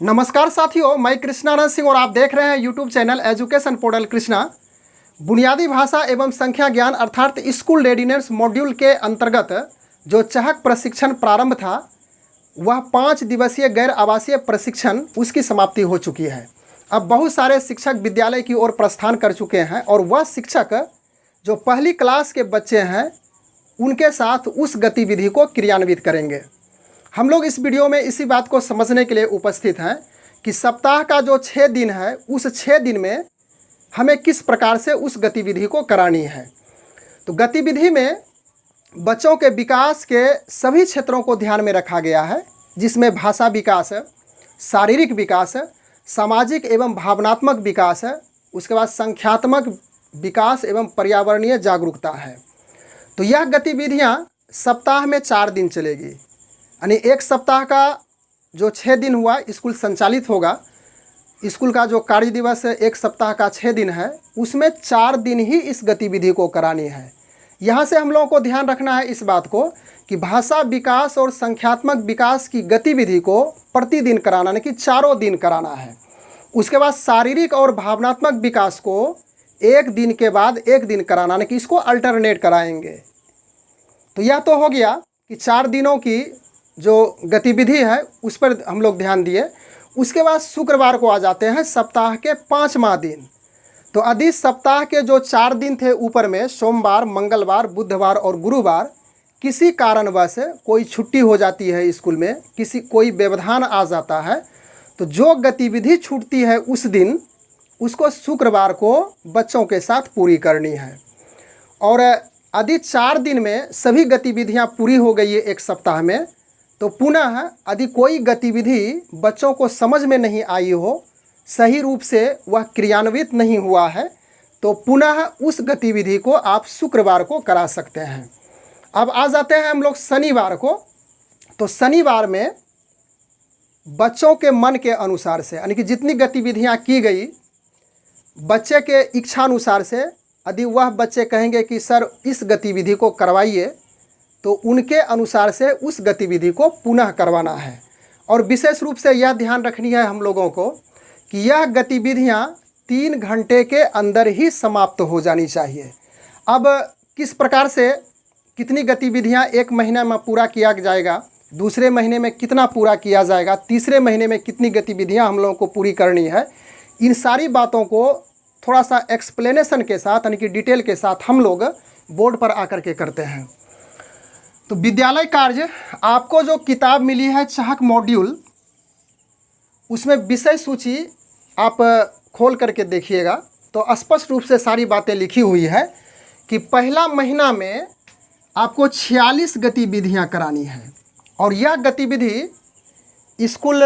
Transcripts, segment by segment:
नमस्कार साथियों, मैं कृष्णानंद सिंह और आप देख रहे हैं YouTube channel education portal Krishna. बुनियादी भाषा एवं संख्या ज्ञान अर्थात स्कूल रेडिनेस मॉड्यूल के अंतर्गत जो चहक प्रशिक्षण प्रारंभ था वह 5 दिवसीय गैर आवासीय प्रशिक्षण उसकी समाप्ति हो चुकी है। अब बहुत सारे शिक्षक विद्यालय की ओर प्रस्थान कर चुके हैं और वह शिक्षक जो पहली क्लास के बच्चे हैं उनके साथ उस गतिविधि को क्रियान्वित करेंगे। हम लोग इस वीडियो में इसी बात को समझने के लिए उपस्थित हैं कि सप्ताह का जो 6 दिन है उस 6 दिन में हमें किस प्रकार से उस गतिविधि को करानी है। तो गतिविधि में बच्चों के विकास के सभी क्षेत्रों को ध्यान में रखा गया है, जिसमें भाषा विकास, शारीरिक विकास, सामाजिक एवं भावनात्मक विकास, उसके बाद संख्यात्मक विकास एवं पर्यावरणीय जागरूकता है। तो यह गतिविधियां सप्ताह में 4 दिन चलेगी, यानी एक सप्ताह का जो 6 दिन हुआ स्कूल संचालित होगा। स्कूल का जो कार्य दिवस एक सप्ताह का 6 दिन है उसमें 4 दिन ही इस गतिविधि को करानी है। यहाँ से हम लोगों को ध्यान रखना है इस बात को कि भाषा विकास और संख्यात्मक विकास की गतिविधि को प्रतिदिन कराना, यानी कि 4 दिन कराना है। उसके बाद शारीरिक और भावनात्मक विकास को एक दिन के बाद एक दिन कराना, यानी कि इसको अल्टरनेट कराएंगे। तो यह तो हो गया कि 4 दिनों की जो गतिविधि है उस पर हम लोग ध्यान दिए। उसके बाद शुक्रवार को आ जाते हैं सप्ताह के 5वां दिन। तो यदि सप्ताह के जो 4 दिन थे ऊपर में सोमवार, मंगलवार, बुधवार और गुरुवार किसी कारणवश कोई छुट्टी हो जाती है स्कूल में, कोई व्यवधान आ जाता है, तो जो गतिविधि छूटती है उस दिन उसको शुक्रवार को बच्चों के साथ पूरी करनी है। और यदि 4 दिन में सभी गतिविधियां पूरी हो गई है एक सप्ताह में, तो पुनः यदि कोई गतिविधि बच्चों को समझ में नहीं आई हो, सही रूप से वह क्रियान्वित नहीं हुआ है, तो पुनः उस गतिविधि को आप शुक्रवार को करा सकते हैं। अब आ जाते हैं हम लोग शनिवार को। तो शनिवार में बच्चों के मन के अनुसार से, यानी कि जितनी गतिविधियां की गई बच्चे के इच्छानुसार से, यदि वह बच्चे कहेंगे कि सर इस गतिविधि को करवाइए, तो उनके अनुसार से उस गतिविधि को पुनः करवाना है। और विशेष रूप से यह ध्यान रखनी है हम लोगों को कि यह गतिविधियां 3 घंटे के अंदर ही समाप्त हो जानी चाहिए। अब किस प्रकार से कितनी गतिविधियां एक महीने में पूरा किया जाएगा, दूसरे महीने में कितना पूरा किया जाएगा, तीसरे महीने में कितनी गतिविधियां हम लोगों को पूरी करनी है, इन सारी बातों को थोड़ा सा एक्सप्लेनेशन के साथ, यानी कि डिटेल के साथ हम लोग बोर्ड पर आकर के करते हैं। तो विद्यालय कार्य आपको जो किताब मिली है चहक मॉड्यूल, उसमें विषय सूची आप खोल करके देखिएगा तो स्पष्ट रूप से सारी बातें लिखी हुई है कि पहला महीना में आपको 46 गतिविधियां करानी है। और यह गतिविधि स्कूल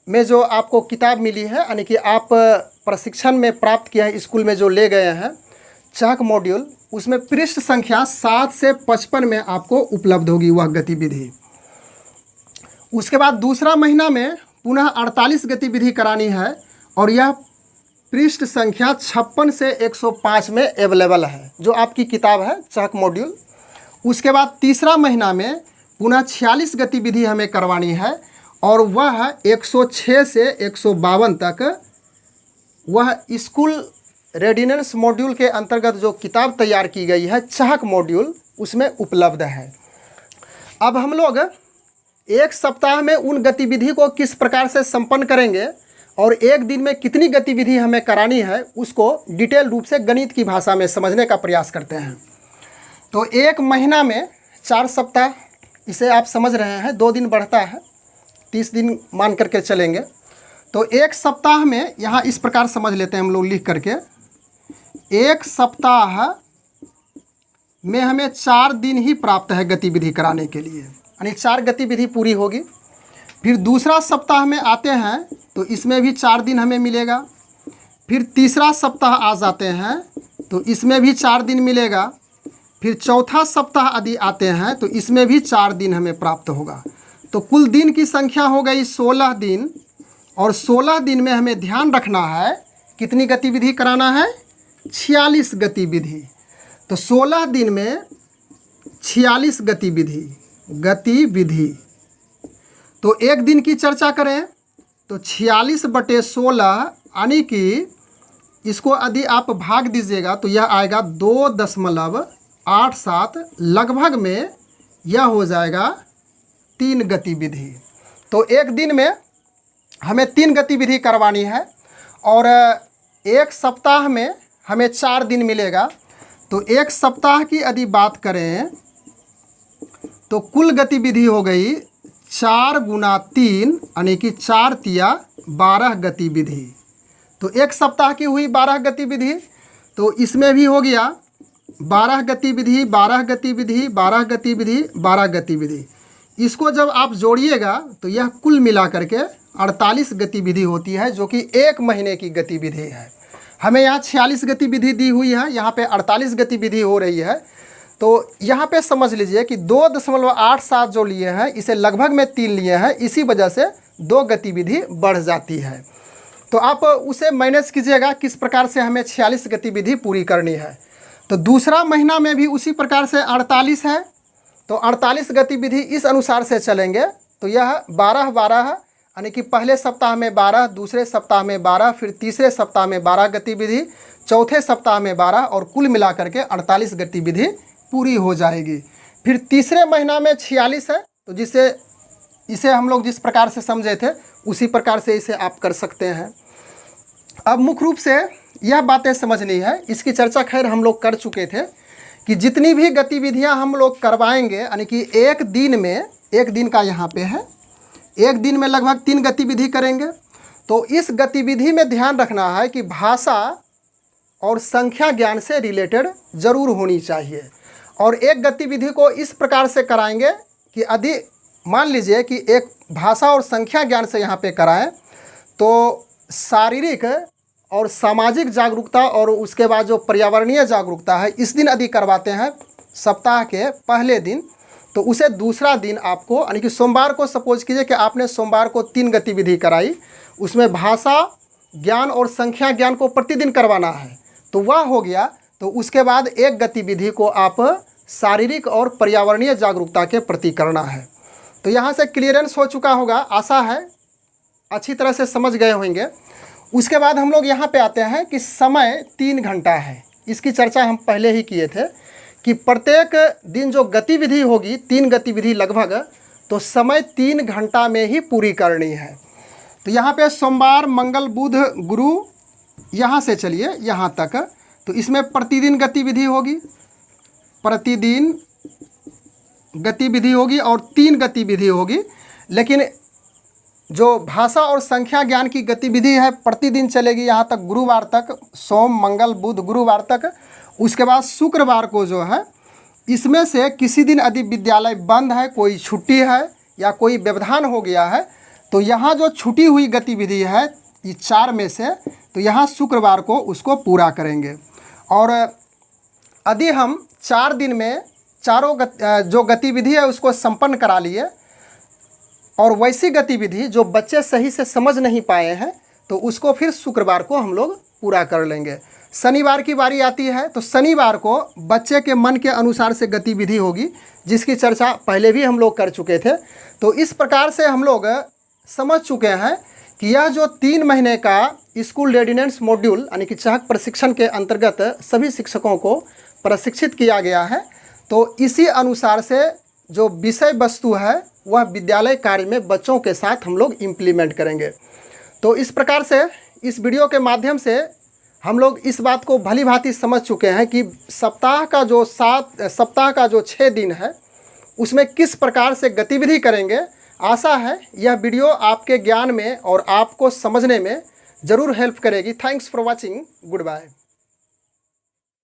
में जो आपको किताब मिली है, यानी कि आप प्रशिक्षण में प्राप्त किया है स्कूल में जो ले गए हैं चहक मॉड्यूल, उसमें पृष्ठ संख्या 7 से 55 में आपको उपलब्ध होगी वह गतिविधि। उसके बाद दूसरा महीना में पुनः 48 गतिविधि करानी है और यह पृष्ठ संख्या 56 से 105 में अवेलेबल है, जो आपकी किताब है चहक मॉड्यूल। उसके बाद तीसरा महीना में पुनः 46 गतिविधि हमें करवानी है और वह 106 से 152 तक वह स्कूल रेडिनेस मॉड्यूल के अंतर्गत जो किताब तैयार की गई है चहक मॉड्यूल, उसमें उपलब्ध है। अब हम लोग एक सप्ताह में उन गतिविधि को किस प्रकार से संपन्न करेंगे और एक दिन में कितनी गतिविधि हमें करानी है उसको डिटेल रूप से गणित की भाषा में समझने का प्रयास करते हैं। तो एक महीना में 4 सप्ताह, इसे आप समझ रहे हैं, 2 दिन बढ़ता है, 30 दिन मान करके चलेंगे। तो एक सप्ताह में यहाँ इस प्रकार समझ लेते हैं हम लोग लिख करके, एक सप्ताह में हमें 4 दिन ही प्राप्त है गतिविधि कराने के लिए, यानी 4 गतिविधि पूरी होगी। फिर दूसरा सप्ताह में आते हैं तो इसमें भी 4 दिन हमें मिलेगा। फिर तीसरा सप्ताह आ जाते हैं तो इसमें भी 4 दिन मिलेगा। फिर चौथा सप्ताह यदि आते हैं तो इसमें भी 4 दिन हमें प्राप्त होगा। तो कुल दिन की संख्या हो गई 16 दिन। और 16 दिन में हमें ध्यान रखना है कितनी गतिविधि कराना है, 46 गतिविधि। तो 16 दिन में 46 गतिविधि। तो एक दिन की चर्चा करें तो 46/16 यानी कि इसको यदि आप भाग दीजिएगा तो यह आएगा 2.87, लगभग में यह हो जाएगा 3 गतिविधि। तो एक दिन में हमें 3 गतिविधि करवानी है और एक सप्ताह में हमें 4 दिन मिलेगा। तो एक सप्ताह की यदि बात करें तो कुल गतिविधि हो गई 4 × 3 यानी कि 4 तिया 12 गतिविधि। तो एक सप्ताह की हुई 12 गतिविधि। तो इसमें भी हो गया 12 गतिविधि 12 गतिविधि 12 गतिविधि 12 गतिविधि। इसको जब आप जोड़िएगा तो यह कुल मिला करके 48 गतिविधि होती है, जो कि एक महीने की गतिविधि है। हमें यहाँ 46 गतिविधि दी हुई है, यहाँ पे 48 गतिविधि हो रही है। तो यहाँ पे समझ लीजिए कि 2.87 जो लिए हैं इसे लगभग में 3 लिए हैं, इसी वजह से 2 गतिविधि बढ़ जाती है। तो आप उसे मैनेज कीजिएगा किस प्रकार से हमें 46 गतिविधि पूरी करनी है। तो दूसरा महीना में भी उसी प्रकार से 48 है, तो 48 गतिविधि इस अनुसार से चलेंगे। तो यह 12-12 यानी कि पहले सप्ताह में 12, दूसरे सप्ताह में 12, फिर तीसरे सप्ताह में 12 गतिविधि, चौथे सप्ताह में 12 और कुल मिला करके 48 गतिविधि पूरी हो जाएगी। फिर तीसरे महीना में 46 है, तो इसे हम लोग जिस प्रकार से समझे थे उसी प्रकार से इसे आप कर सकते हैं। अब मुख्य रूप से यह बातें समझनी है, इसकी चर्चा खैर हम लोग कर चुके थे कि जितनी भी गतिविधियां हम लोग करवाएंगे यानी कि एक दिन में, एक दिन का यहाँ पे है, एक दिन में लगभग 3 गतिविधि करेंगे। तो इस गतिविधि में ध्यान रखना है कि भाषा और संख्या ज्ञान से रिलेटेड ज़रूर होनी चाहिए। और एक गतिविधि को इस प्रकार से कराएंगे कि यदि मान लीजिए कि एक भाषा और संख्या ज्ञान से यहाँ पे कराएं तो शारीरिक और सामाजिक जागरूकता और उसके बाद जो पर्यावरणीय जागरूकता है इस दिन यदि करवाते हैं सप्ताह के पहले दिन, तो उसे दूसरा दिन आपको यानी कि सोमवार को सपोज कीजिए कि आपने सोमवार को 3 गतिविधि कराई, उसमें भाषा ज्ञान और संख्या ज्ञान को प्रतिदिन करवाना है, तो वह हो गया। तो उसके बाद एक गतिविधि को आप शारीरिक और पर्यावरणीय जागरूकता के प्रति करना है। तो यहाँ से क्लियरेंस हो चुका होगा, आशा है अच्छी तरह से समझ गए होंगे। उसके बाद हम लोग यहाँ पे आते हैं कि समय 3 घंटा है। इसकी चर्चा हम पहले ही किए थे कि प्रत्येक दिन जो गतिविधि होगी 3 गतिविधि लगभग, तो समय 3 घंटा में ही पूरी करनी है। तो यहाँ पे सोमवार मंगल बुध गुरु यहाँ से चलिए यहाँ तक, तो इसमें प्रतिदिन गतिविधि होगी, प्रतिदिन गतिविधि होगी और 3 गतिविधि होगी। लेकिन जो भाषा और संख्या ज्ञान की गतिविधि है प्रतिदिन चलेगी यहाँ तक, गुरुवार तक, सोम मंगल बुध गुरुवार तक। उसके बाद शुक्रवार को जो है इसमें से किसी दिन यदि विद्यालय बंद है, कोई छुट्टी है या कोई व्यवधान हो गया है, तो यहाँ जो छुटी हुई गतिविधि है ये 4 में से, तो यहाँ शुक्रवार को उसको पूरा करेंगे। और यदि हम 4 दिन में चारों जो गतिविधि है उसको संपन्न करा लिए और वैसी गतिविधि जो बच्चे सही से समझ नहीं पाए हैं तो उसको फिर शुक्रवार को हम लोग पूरा कर लेंगे। शनिवार की बारी आती है तो शनिवार को बच्चे के मन के अनुसार से गतिविधि होगी, जिसकी चर्चा पहले भी हम लोग कर चुके थे। तो इस प्रकार से हम लोग समझ चुके हैं कि यह जो 3 महीने का स्कूल रेडिनेंस मॉड्यूल यानी कि चाहक प्रशिक्षण के अंतर्गत सभी शिक्षकों को प्रशिक्षित किया गया है। तो इसी अनुसार से जो विषय वस्तु है वह विद्यालय कार्य में बच्चों के साथ हम लोग इम्प्लीमेंट करेंगे। तो इस प्रकार से इस वीडियो के माध्यम से हम लोग इस बात को भली भांति समझ चुके हैं कि सप्ताह का जो 6 दिन है उसमें किस प्रकार से गतिविधि करेंगे। आशा है यह वीडियो आपके ज्ञान में और आपको समझने में ज़रूर हेल्प करेगी। Thanks for watching, good bye.